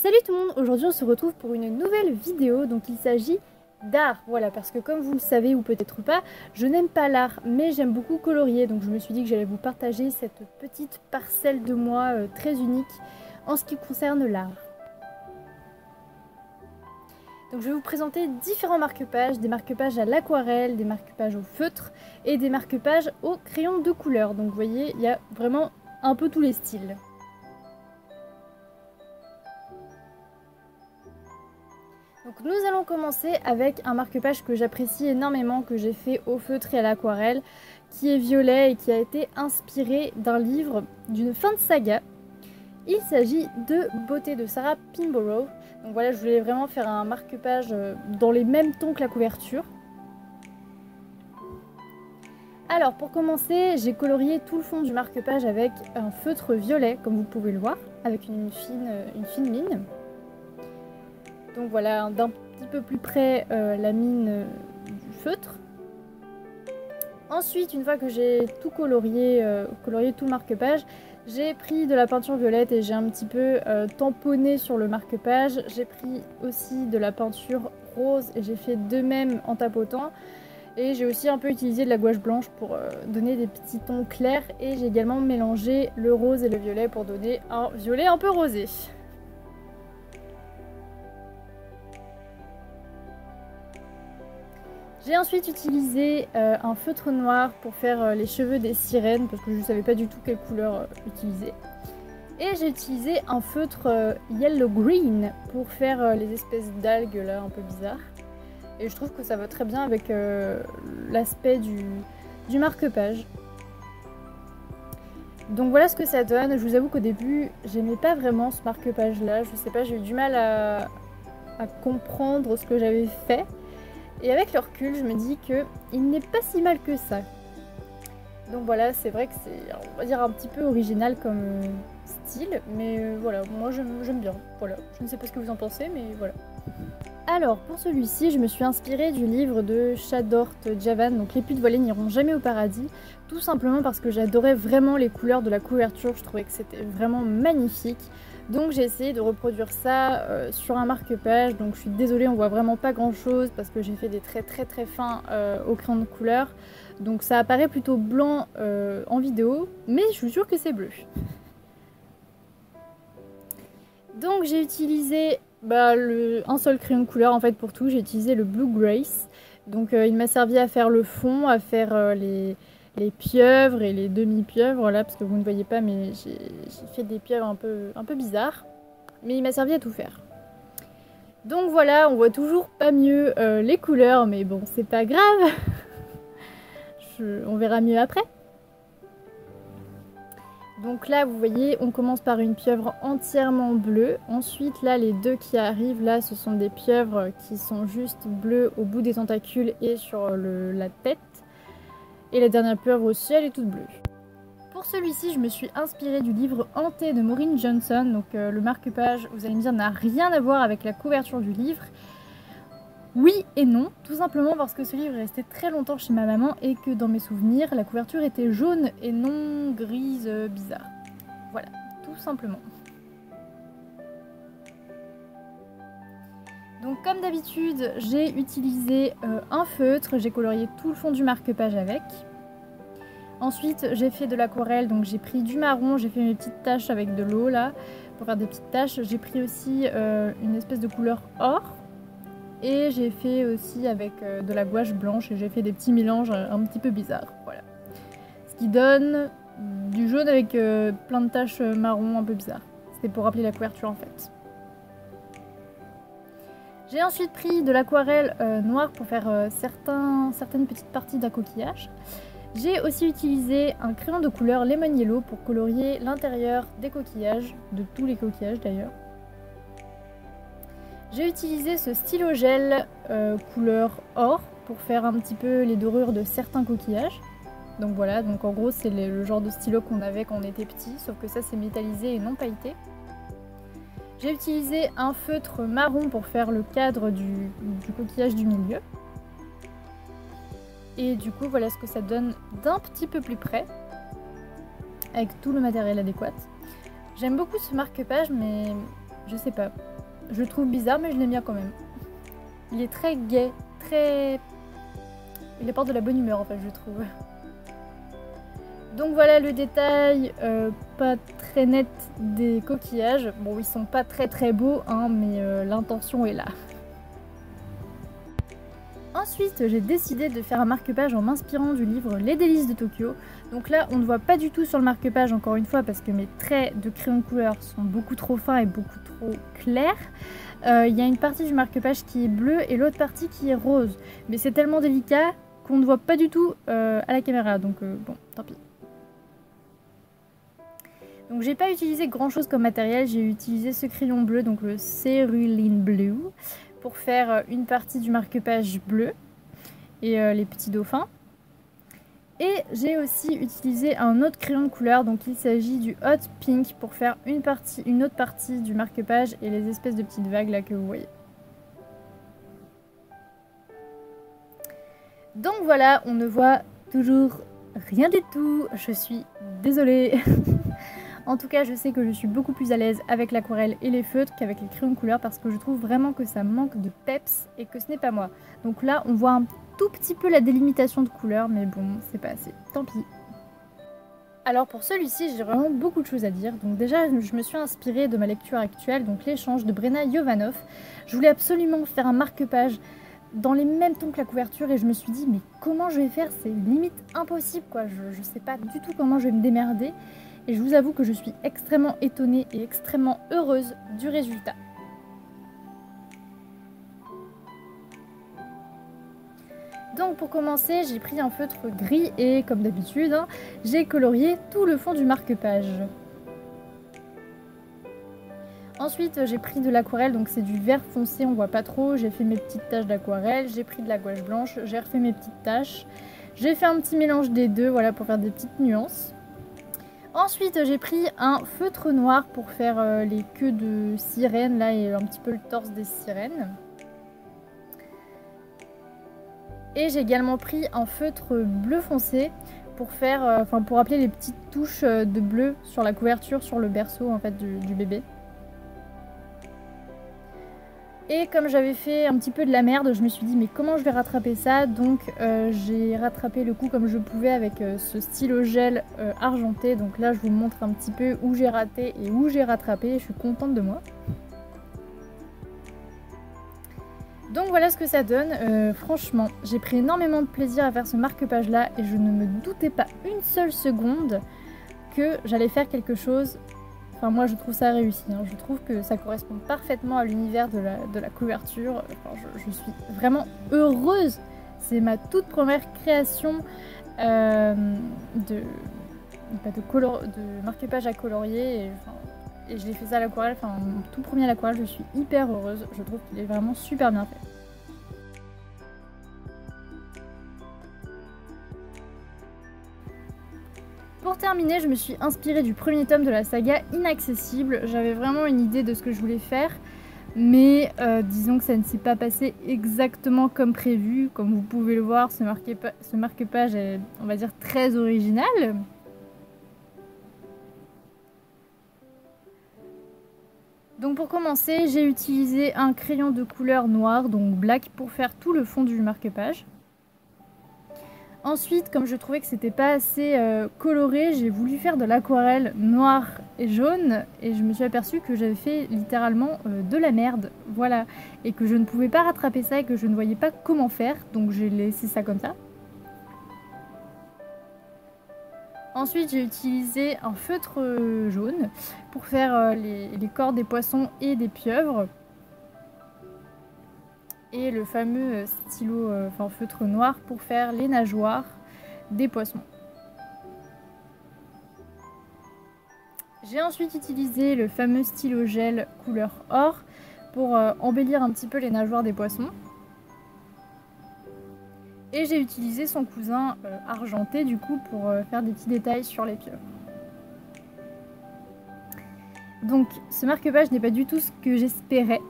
Salut tout le monde, aujourd'hui on se retrouve pour une nouvelle vidéo, donc il s'agit d'art, voilà, parce que comme vous le savez ou peut-être pas, je n'aime pas l'art, mais j'aime beaucoup colorier, donc je me suis dit que j'allais vous partager cette petite parcelle de moi très unique en ce qui concerne l'art. Donc je vais vous présenter différents marque-pages, des marque-pages à l'aquarelle, des marque-pages au feutre et des marque-pages au crayon de couleur, donc vous voyez, il y a vraiment un peu tous les styles. Donc nous allons commencer avec un marque-page que j'apprécie énormément, que j'ai fait au feutre et à l'aquarelle, qui est violet et qui a été inspiré d'un livre d'une fin de saga. Il s'agit de Beauté de Sarah Pinborough. Donc voilà, je voulais vraiment faire un marque-page dans les mêmes tons que la couverture. Alors pour commencer, j'ai colorié tout le fond du marque-page avec un feutre violet, comme vous pouvez le voir, avec une fine mine. Donc voilà, d'un petit peu plus près la mine du feutre. Ensuite, une fois que j'ai tout colorié tout le marque-page, j'ai pris de la peinture violette et j'ai un petit peu tamponné sur le marque-page. J'ai pris aussi de la peinture rose et j'ai fait de même en tapotant. Et j'ai aussi un peu utilisé de la gouache blanche pour donner des petits tons clairs. Et j'ai également mélangé le rose et le violet pour donner un violet un peu rosé. J'ai ensuite utilisé un feutre noir pour faire les cheveux des sirènes parce que je ne savais pas du tout quelle couleur utiliser. Et j'ai utilisé un feutre yellow green pour faire les espèces d'algues là un peu bizarres. Et je trouve que ça va très bien avec l'aspect du marque-page. Donc voilà ce que ça donne. Je vous avoue qu'au début, j'aimais pas vraiment ce marque-page là. Je sais pas, j'ai eu du mal à comprendre ce que j'avais fait. Et avec le recul, je me dis qu'il n'est pas si mal que ça. Donc voilà, c'est vrai que c'est, on va dire, un petit peu original comme style. Mais voilà, moi j'aime bien. Voilà, je ne sais pas ce que vous en pensez, mais voilà. Alors, pour celui-ci, je me suis inspirée du livre de Shadort Javan, donc Les putes voilées n'iront jamais au paradis. Tout simplement parce que j'adorais vraiment les couleurs de la couverture, je trouvais que c'était vraiment magnifique. Donc j'ai essayé de reproduire ça sur un marque-page, donc je suis désolée, on voit vraiment pas grand chose parce que j'ai fait des traits très fins au crayon de couleur. Donc ça apparaît plutôt blanc en vidéo, mais je vous jure que c'est bleu. Donc j'ai utilisé un seul crayon de couleur en fait pour tout, j'ai utilisé le Blue Grace. Donc il m'a servi à faire le fond, à faire les pieuvres et les demi-pieuvres là, parce que vous ne voyez pas, mais j'ai fait des pieuvres un peu bizarres. Mais il m'a servi à tout faire. Donc voilà, on voit toujours pas mieux les couleurs, mais bon, c'est pas grave. On verra mieux après. Donc là, vous voyez, on commence par une pieuvre entièrement bleue. Ensuite, là, les deux qui arrivent, là, ce sont des pieuvres qui sont juste bleues au bout des tentacules et sur la tête. Et la dernière pieuvre aussi, elle est toute bleue. Pour celui-ci, je me suis inspirée du livre Hanté de Maureen Johnson. Donc le marque-page, vous allez me dire, n'a rien à voir avec la couverture du livre. Oui et non, tout simplement parce que ce livre est resté très longtemps chez ma maman et que dans mes souvenirs, la couverture était jaune et non grise bizarre. Voilà, tout simplement. Donc comme d'habitude, j'ai utilisé un feutre, j'ai colorié tout le fond du marque-page avec. Ensuite, j'ai fait de l'aquarelle, donc j'ai pris du marron, j'ai fait mes petites taches avec de l'eau là, pour faire des petites taches. J'ai pris aussi une espèce de couleur or. Et j'ai fait aussi avec de la gouache blanche et j'ai fait des petits mélanges un petit peu bizarres. Voilà. Ce qui donne du jaune avec plein de taches marron un peu bizarres. C'était pour rappeler la couverture en fait. J'ai ensuite pris de l'aquarelle noire pour faire certaines petites parties d'un coquillage. J'ai aussi utilisé un crayon de couleur lemon yellow pour colorier l'intérieur des coquillages, de tous les coquillages d'ailleurs. J'ai utilisé ce stylo gel couleur or pour faire un petit peu les dorures de certains coquillages. Donc voilà, donc en gros c'est le genre de stylo qu'on avait quand on était petit, sauf que ça c'est métallisé et non pailleté. J'ai utilisé un feutre marron pour faire le cadre du coquillage du milieu. Et du coup voilà ce que ça donne d'un petit peu plus près, avec tout le matériel adéquat. J'aime beaucoup ce marque-page, mais Je sais pas. Je le trouve bizarre, mais je l'aime bien quand même. Il est très gai, très... Il apporte de la bonne humeur en fait, je trouve. Donc voilà le détail pas très net des coquillages. Bon, ils sont pas très beaux, hein, mais l'intention est là. Ensuite, j'ai décidé de faire un marque-page en m'inspirant du livre Les délices de Tokyo. Donc là, on ne voit pas du tout sur le marque-page, encore une fois, parce que mes traits de crayon de couleur sont beaucoup trop fins et beaucoup trop clairs. Il y a une partie du marque-page qui est bleue et l'autre partie qui est rose. Mais c'est tellement délicat qu'on ne voit pas du tout à la caméra, donc bon, tant pis. Donc j'ai pas utilisé grand chose comme matériel, j'ai utilisé ce crayon bleu, donc le Cerulean Blue, pour faire une partie du marque-page bleu et les petits dauphins. Et j'ai aussi utilisé un autre crayon de couleur, donc il s'agit du Hot Pink pour faire une autre partie du marque-page et les espèces de petites vagues là que vous voyez. Donc voilà, on ne voit toujours rien du tout, je suis désolée. En tout cas, je sais que je suis beaucoup plus à l'aise avec l'aquarelle et les feutres qu'avec les crayons de couleur parce que je trouve vraiment que ça manque de peps et que ce n'est pas moi. Donc là, on voit un tout petit peu la délimitation de couleur, mais bon, c'est pas assez. Tant pis. Alors pour celui-ci, j'ai vraiment beaucoup de choses à dire. Donc déjà, je me suis inspirée de ma lecture actuelle, donc L'échange de Brena Jovanov. Je voulais absolument faire un marque-page dans les mêmes tons que la couverture et je me suis dit, mais comment je vais faire? C'est limite impossible, quoi. Je sais pas du tout comment je vais me démerder. Et je vous avoue que je suis extrêmement étonnée et extrêmement heureuse du résultat. Donc pour commencer, j'ai pris un feutre gris et comme d'habitude, hein, j'ai colorié tout le fond du marque-page. Ensuite, j'ai pris de l'aquarelle, donc c'est du vert foncé, on voit pas trop. J'ai fait mes petites taches d'aquarelle, j'ai pris de la gouache blanche, j'ai refait mes petites taches. J'ai fait un petit mélange des deux, voilà, pour faire des petites nuances. Ensuite, j'ai pris un feutre noir pour faire les queues de sirènes, là, et un petit peu le torse des sirènes. Et j'ai également pris un feutre bleu foncé pour faire, pour appeler les petites touches de bleu sur la couverture, sur le berceau en fait du bébé. Et comme j'avais fait un petit peu de la merde, je me suis dit mais comment je vais rattraper ça? Donc j'ai rattrapé le coup comme je pouvais avec ce stylo gel argenté. Donc là je vous montre un petit peu où j'ai raté et où j'ai rattrapé. Je suis contente de moi. Donc voilà ce que ça donne. Franchement, j'ai pris énormément de plaisir à faire ce marque-page là et je ne me doutais pas une seule seconde que j'allais faire quelque chose. Enfin, moi je trouve ça réussi, hein. Je trouve que ça correspond parfaitement à l'univers de la couverture. Enfin, je suis vraiment heureuse. C'est ma toute première création de marque-page à colorier. Et je l'ai fait ça à l'aquarelle, enfin mon tout premier à l'aquarelle, je suis hyper heureuse. Je trouve qu'il est vraiment super bien fait. Pour terminer, je me suis inspirée du premier tome de la saga Inaccessible. J'avais vraiment une idée de ce que je voulais faire, mais disons que ça ne s'est pas passé exactement comme prévu. Comme vous pouvez le voir, ce marque-page est, on va dire, très original. Donc pour commencer, j'ai utilisé un crayon de couleur noire, donc black, pour faire tout le fond du marque-page. Ensuite, comme je trouvais que c'était pas assez coloré, j'ai voulu faire de l'aquarelle noire et jaune et je me suis aperçue que j'avais fait littéralement de la merde, voilà, et que je ne pouvais pas rattraper ça et que je ne voyais pas comment faire, donc j'ai laissé ça comme ça. Ensuite, j'ai utilisé un feutre jaune pour faire les corps des poissons et des pieuvres. Et le fameux stylo, feutre noir pour faire les nageoires des poissons. J'ai ensuite utilisé le fameux stylo gel couleur or pour embellir un petit peu les nageoires des poissons. Et j'ai utilisé son cousin argenté du coup pour faire des petits détails sur les pieuvres. Donc ce marque-page n'est pas du tout ce que j'espérais,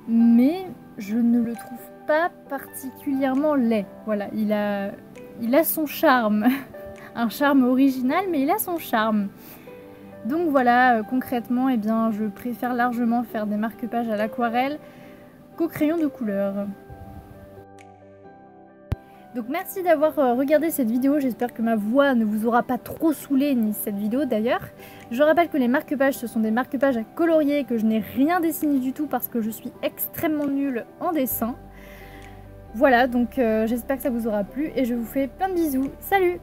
mais je ne le trouve pas particulièrement laid. Voilà, il a son charme. Un charme original, mais il a son charme. Donc voilà, concrètement, eh bien, je préfère largement faire des marque-pages à l'aquarelle qu'au crayon de couleur. Donc merci d'avoir regardé cette vidéo, j'espère que ma voix ne vous aura pas trop saoulé, ni cette vidéo d'ailleurs. Je rappelle que les marque-pages, ce sont des marque-pages à colorier, que je n'ai rien dessiné du tout parce que je suis extrêmement nulle en dessin. Voilà, donc j'espère que ça vous aura plu et je vous fais plein de bisous. Salut!